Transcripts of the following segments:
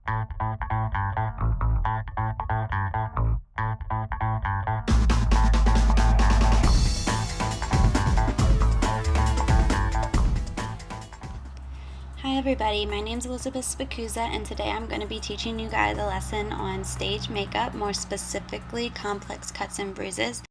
Hi everybody, my name is Elizabeth Spicuzza, and today I'm going to be teaching you guys a lesson on stage makeup, more specifically complex cuts and bruises.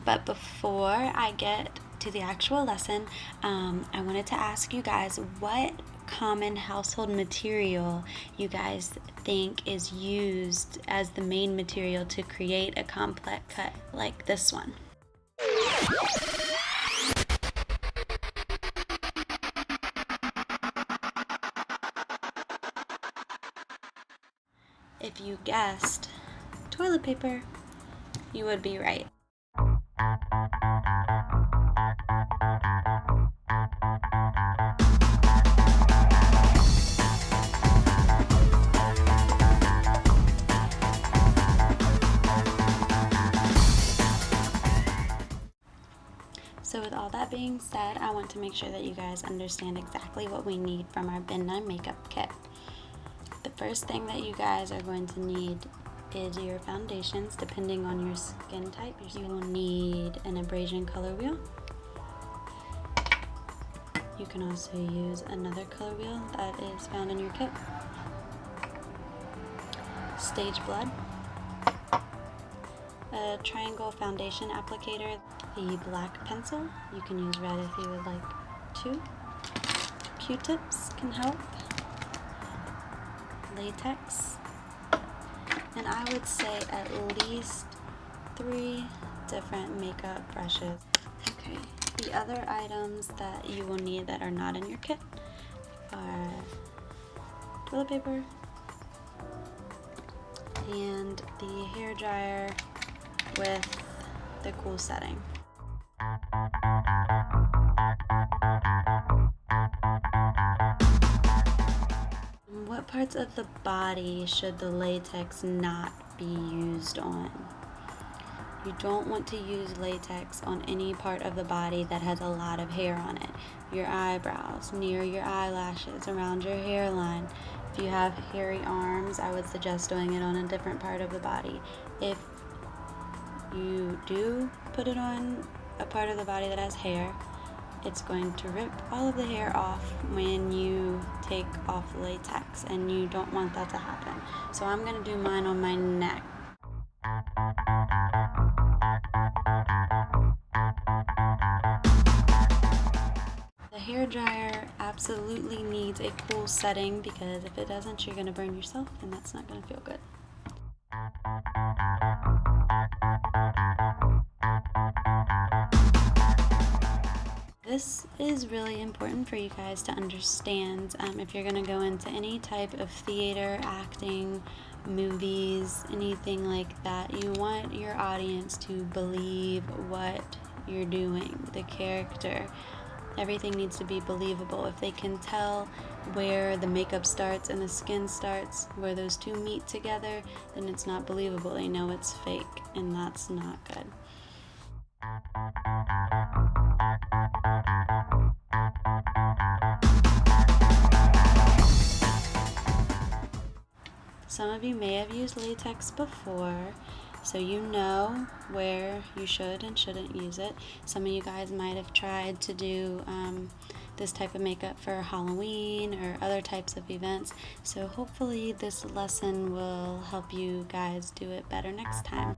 But before I get to the actual lesson, I wanted to ask you guys what common household material you guys think is used as the main material to create a complex cut like this one. If you guessed toilet paper, you would be right. So with all that being said, I want to make sure that you guys understand exactly what we need from our Bin 9 makeup kit. The first thing that you guys are going to need is your foundations. Depending on your skin type, you will need an abrasion color wheel. You can also use another color wheel that is found in your kit. Stage blood, a triangle foundation applicator, the black pencil, you can use red if you would like to. Q-tips can help. Latex, and I would say at least 3 different makeup brushes. Okay, the other items that you will need that are not in your kit are toilet paper and the hair dryer with the cool setting. What parts of the body should the latex not be used on? You don't want to use latex on any part of the body that has a lot of hair on it. Your eyebrows, near your eyelashes, around your hairline. If you have hairy arms, I would suggest doing it on a different part of the body. If you do put it on a part of the body that has hair, it's going to rip all of the hair off when you take off latex, and you don't want that to happen. So I'm going to do mine on my neck. The hair dryer absolutely needs a cool setting, because if it doesn't, you're going to burn yourself, and that's not going to feel good. This is really important for you guys to understand if you're going to go into any type of theater, acting, movies, anything like that. You want your audience to believe what you're doing, the character. Everything needs to be believable. If they can tell where the makeup starts and the skin starts, where those two meet together, then it's not believable. They know it's fake, and that's not good. Some of you may have used latex before, so you know where you should and shouldn't use it. Some of you guys might have tried to do this type of makeup for Halloween or other types of events, so hopefully this lesson will help you guys do it better next time.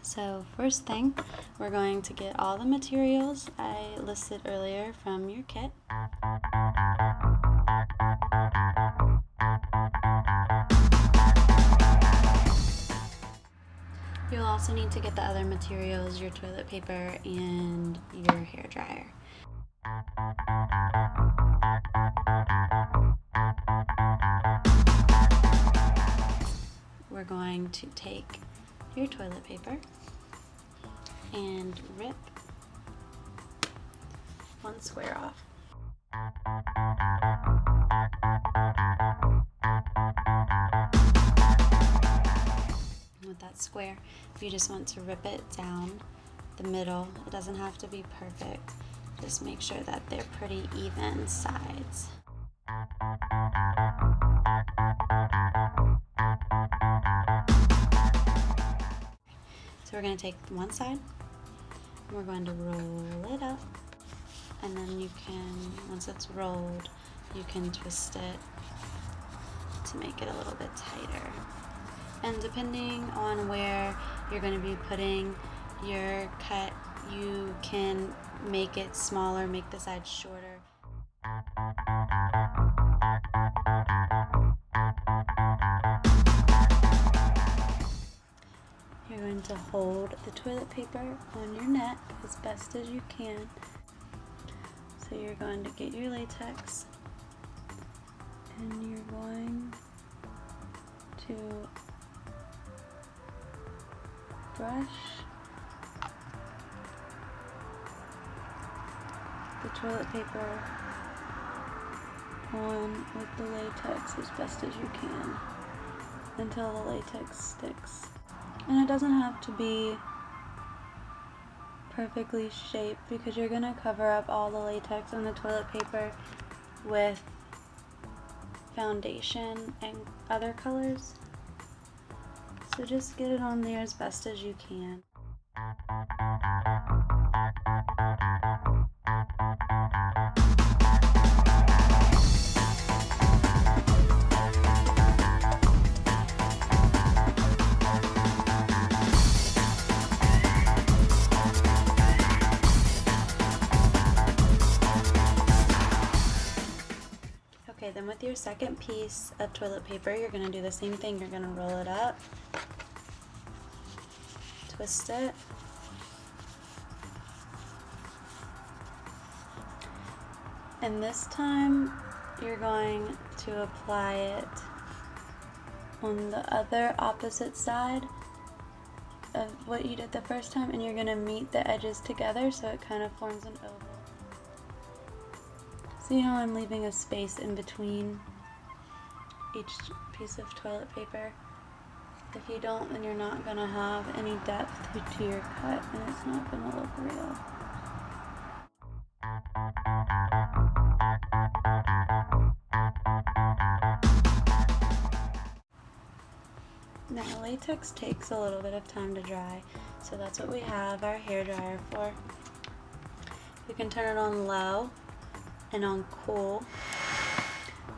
So first thing, we're going to get all the materials I listed earlier from your kit. You'll also need to get the other materials, your toilet paper and your hair dryer. We're going to take your toilet paper and rip one square off. With that square, you just want to rip it down the middle. It doesn't have to be perfect. Just make sure that they're pretty even sides. So we're going to take one side, and we're going to roll it up, and then you can, once it's rolled, you can twist it to make it a little bit tighter. And depending on where you're going to be putting your cut, you can make it smaller, make the sides shorter. You're going to hold the toilet paper on your neck as best as you can. So you're going to get your latex, and you're going to brush the toilet paper on with the latex as best as you can until the latex sticks. And it doesn't have to be perfectly shaped because you're going to cover up all the latex on the toilet paper with foundation and other colors. So just get it on there as best as you can. Okay, then with your second piece of toilet paper, you're going to do the same thing. You're going to roll it up, twist it, and this time you're going to apply it on the other opposite side of what you did the first time, and you're going to meet the edges together so it kind of forms an oval. See how I'm leaving a space in between each piece of toilet paper? If you don't, then you're not going to have any depth to your cut, and it's not going to look real. Now, latex takes a little bit of time to dry, so that's what we have our hairdryer for. You can turn it on low and on cool.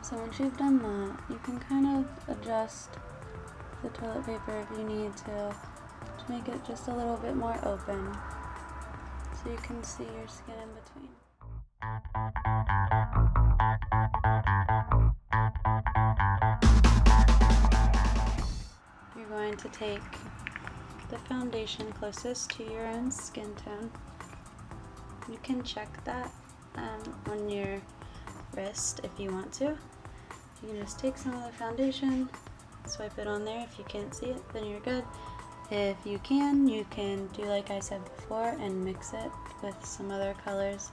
So once you've done that, you can kind of adjust the toilet paper if you need to make it just a little bit more open so you can see your skin in between. You're going to take the foundation closest to your own skin tone. You can check that on your wrist if you want to. You can just take some of the foundation, swipe it on there. If you can't see it, then you're good. If you can do like I said before and mix it with some other colors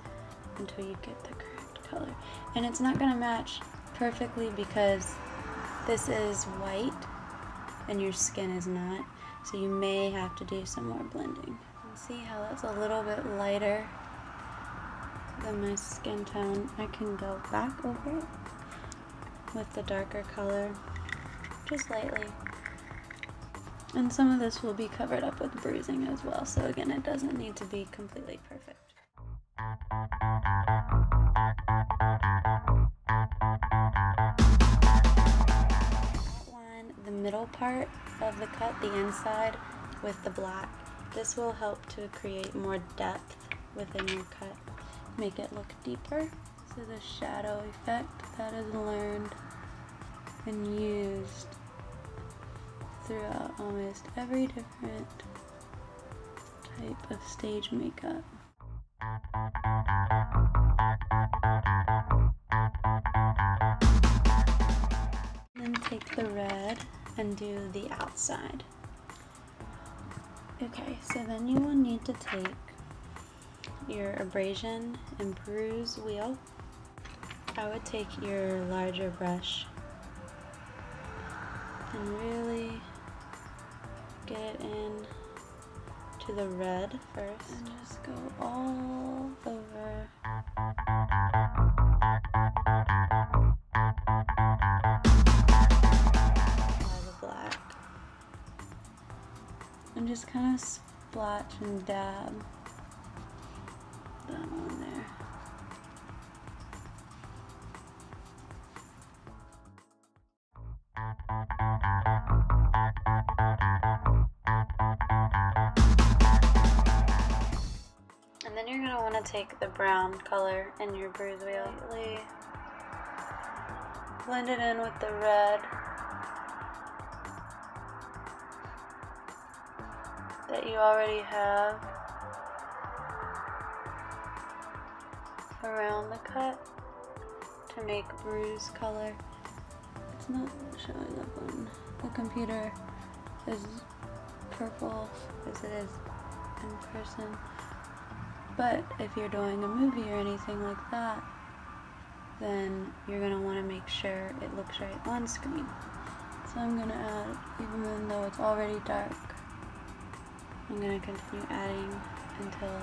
until you get the correct color. And it's not going to match perfectly because this is white and your skin is not, so you may have to do some more blending. And see how that's a little bit lighter than my skin tone. I can go back over it with the darker color, just lightly. And some of this will be covered up with bruising as well, so again, it doesn't need to be completely perfect. Outline the middle part of the cut, the inside, with the black. This will help to create more depth within your cut. Make it look deeper. So the shadow effect that is learned and used throughout almost every different type of stage makeup. Then take the red and do the outside. Okay, so then you will need to take your abrasion and bruise wheel. I would take your larger brush and really get it in to to the red first and just go all over. The black. And just kind of splash and dab that on there. And then you're going to want to take the brown color in your bruise wheel, blend it in with the red that you already have around the cut to make bruise color. It's not showing up on the computer as purple as it is in person. But if you're doing a movie or anything like that, then you're going to want to make sure it looks right on screen. So I'm going to add, even though it's already dark, I'm going to continue adding until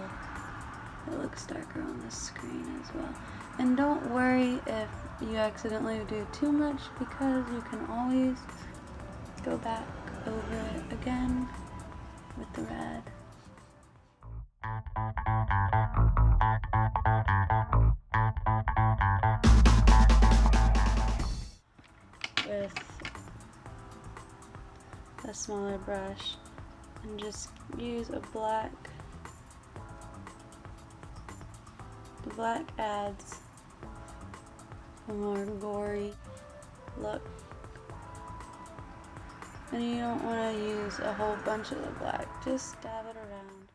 it looks darker on the screen as well. And don't worry if you accidentally do too much, because you can always go back over it again with the red. With a smaller brush, and just use a black. The black adds a more gory look, and you don't want to use a whole bunch of the black, just dab it around.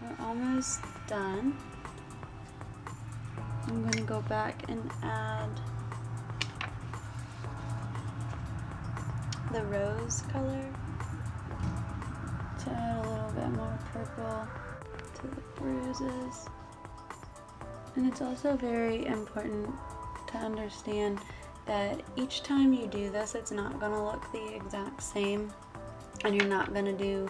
We're almost done. I'm going to go back and add the rose color to add a little bit more purple to the bruises. And it's also very important to understand that each time you do this, it's not going to look the exact same, and you're not going to do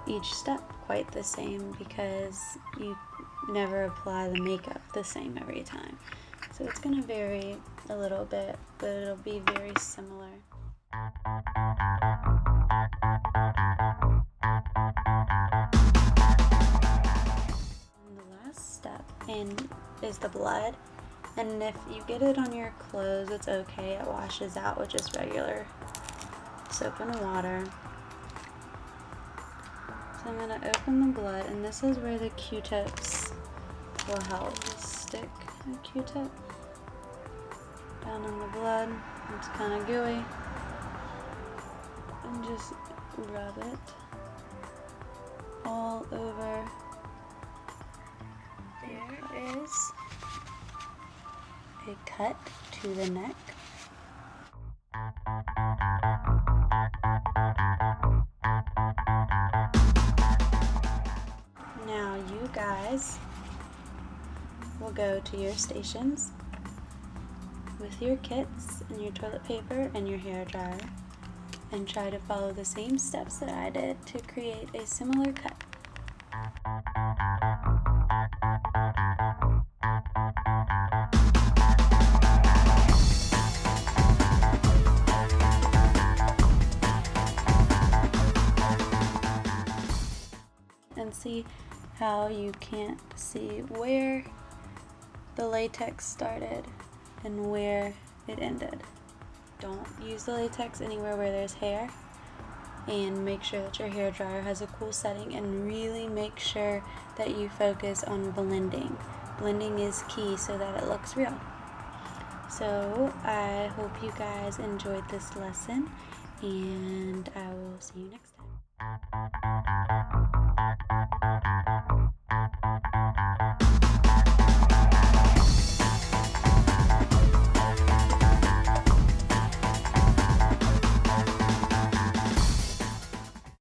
each step quite the same, because you never apply the makeup the same every time. So it's going to vary a little bit, but it'll be very similar. And the last step is the blood. And if you get it on your clothes, it's okay. It washes out with just regular soap and water. So I'm going to open the blood, and this is where the Q-tips will help. Just stick a Q-tip down in the blood. It's kind of gooey. And just rub it all over. There is a cut to the neck. Now you guys will go to your stations with your kits and your toilet paper and your hair dryer, and try to follow the same steps that I did to create a similar cut. And see how you can't see where the latex started and where it ended. Don't use the latex anywhere where there's hair, and make sure that your hair dryer has a cool setting, and really make sure that you focus on blending. Blending is key so that it looks real. So I hope you guys enjoyed this lesson, and I will see you next time.